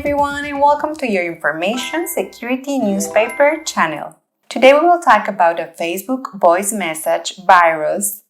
everyone, and welcome to your Information Security Newspaper channel. Today we will talk about a Facebook voice message virus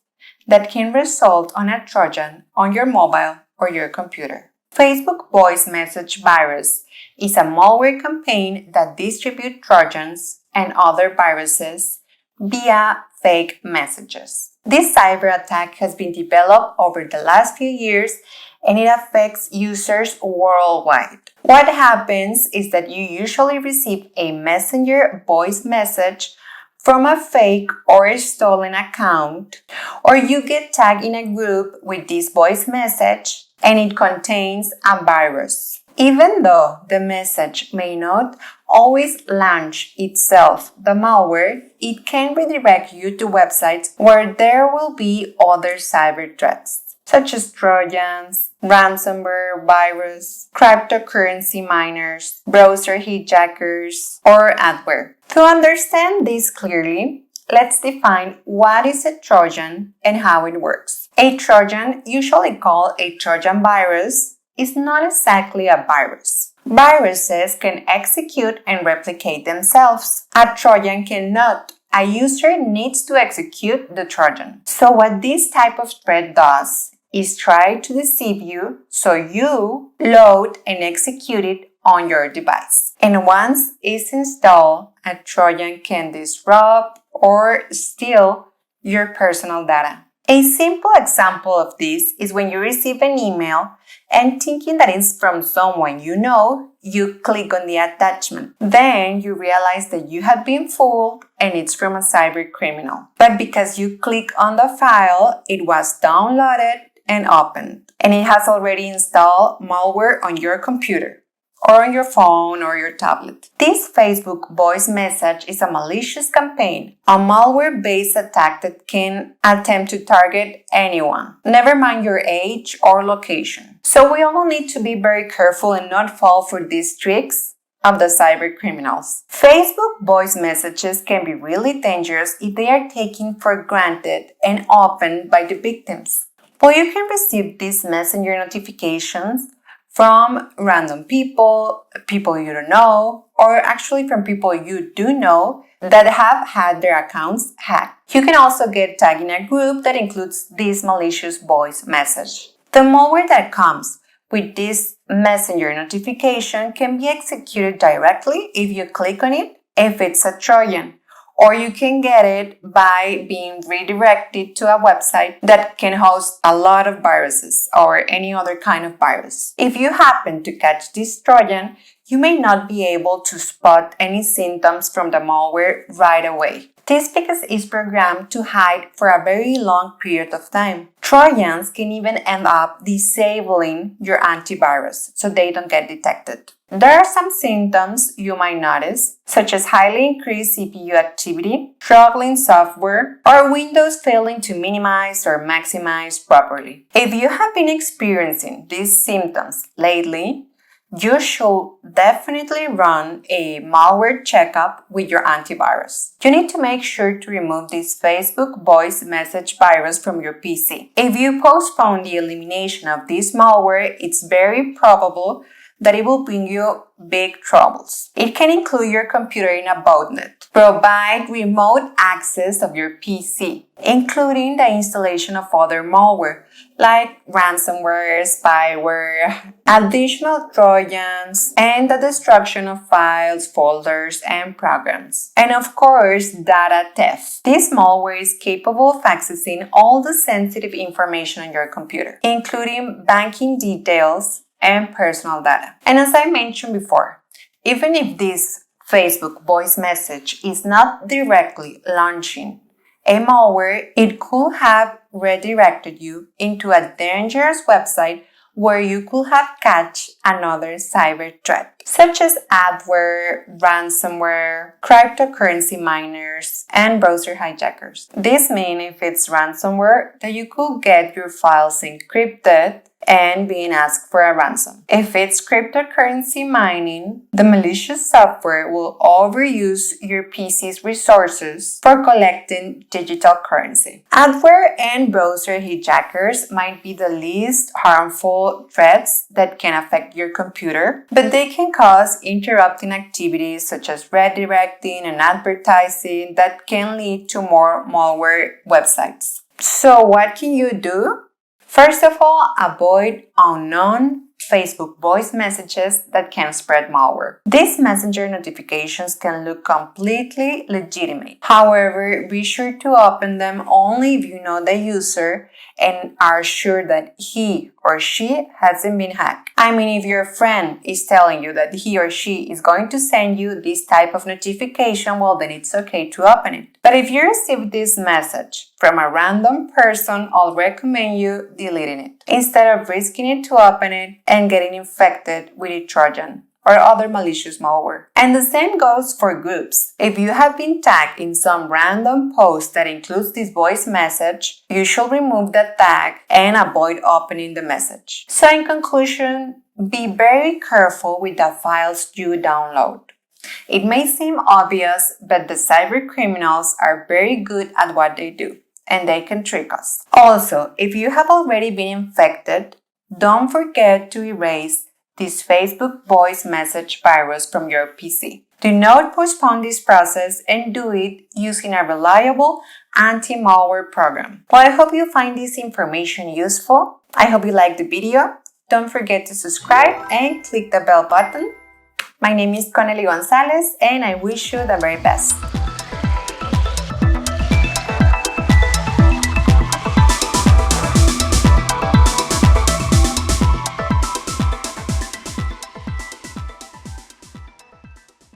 that can result on a Trojan on your mobile or your computer. Facebook voice message virus is a malware campaign that distributes Trojans and other viruses via fake messages. This cyber attack has been developed over the last few years and it affects users worldwide. What happens is that you usually receive a messenger voice message from a fake or stolen account, or you get tagged in a group with this voice message and it contains a virus. Even though the message may not always launch itself the malware, it can redirect you to websites where there will be other cyber threats, such as Trojans, ransomware virus, cryptocurrency miners, browser hijackers, or adware. To understand this clearly, let's define what is a Trojan and how it works. A Trojan, usually called a Trojan virus, is not exactly a virus. Viruses can execute and replicate themselves. A Trojan cannot. A user needs to execute the Trojan. So what this type of threat does is try to deceive you so you load and execute it on your device. And once it's installed, a Trojan can disrupt or steal your personal data. A simple example of this is when you receive an email and thinking that it's from someone you know, you click on the attachment. Then you realize that you have been fooled and it's from a cyber criminal. But because you click on the file, it was downloaded and opened, and it has already installed malware on your computer or on your phone or your tablet. This Facebook voice message is a malicious campaign, a malware-based attack that can attempt to target anyone, never mind your age or location. So we all need to be very careful and not fall for these tricks of the cyber criminals. Facebook voice messages can be really dangerous if they are taken for granted and opened by the victims. Well, you can receive these messenger notifications from random people you don't know, or actually from people you do know that have had their accounts hacked. You can also get tagged in a group that includes this malicious voice message. The malware that comes with this messenger notification can be executed directly if you click on it, if it's a Trojan. Or you can get it by being redirected to a website that can host a lot of viruses or any other kind of virus. If you happen to catch this Trojan, you may not be able to spot any symptoms from the malware right away. This because it's programmed to hide for a very long period of time. Trojans can even end up disabling your antivirus so they don't get detected. There are some symptoms you might notice, such as highly increased CPU activity, struggling software, or Windows failing to minimize or maximize properly. If you have been experiencing these symptoms lately, you should definitely run a malware checkup with your antivirus. You need to make sure to remove this Facebook voice message virus from your PC. If you postpone the elimination of this malware, it's very probable that it will bring you big troubles. It can include your computer in a botnet, provide remote access of your PC, including the installation of other malware like ransomware, spyware, additional Trojans, and the destruction of files, folders, and programs. And of course, data theft. This malware is capable of accessing all the sensitive information on your computer, including banking details and personal data. And as I mentioned before, even if this Facebook voice message is not directly launching a malware, it could have redirected you into a dangerous website where you could have catch another cyber threat, such as adware, ransomware, cryptocurrency miners, and browser hijackers. This means if it's ransomware, that you could get your files encrypted and being asked for a ransom. If it's cryptocurrency mining, the malicious software will overuse your PC's resources for collecting digital currency. Adware and browser hijackers might be the least harmful threats that can affect your computer, but they can cause interrupting activities such as redirecting and advertising that can lead to more malware websites. So what can you do? First of all, avoid unknown Facebook voice messages that can spread malware. These messenger notifications can look completely legitimate. However, be sure to open them only if you know the user and are sure that he or she hasn't been hacked. I mean, if your friend is telling you that he or she is going to send you this type of notification, well, then it's okay to open it. But if you receive this message from a random person, I'll recommend you deleting it instead of risking it to open it and getting infected with a Trojan or other malicious malware. And the same goes for groups. If you have been tagged in some random post that includes this voice message, you should remove the tag and avoid opening the message. So in conclusion, be very careful with the files you download. It may seem obvious, but the cyber criminals are very good at what they do, and they can trick us. Also, if you have already been infected, don't forget to erase this Facebook voice message virus from your PC. Do not postpone this process and do it using a reliable anti-malware program. Well, I hope you find this information useful. I hope you liked the video. Don't forget to subscribe and click the bell button. My name is Conely Gonzalez and I wish you the very best.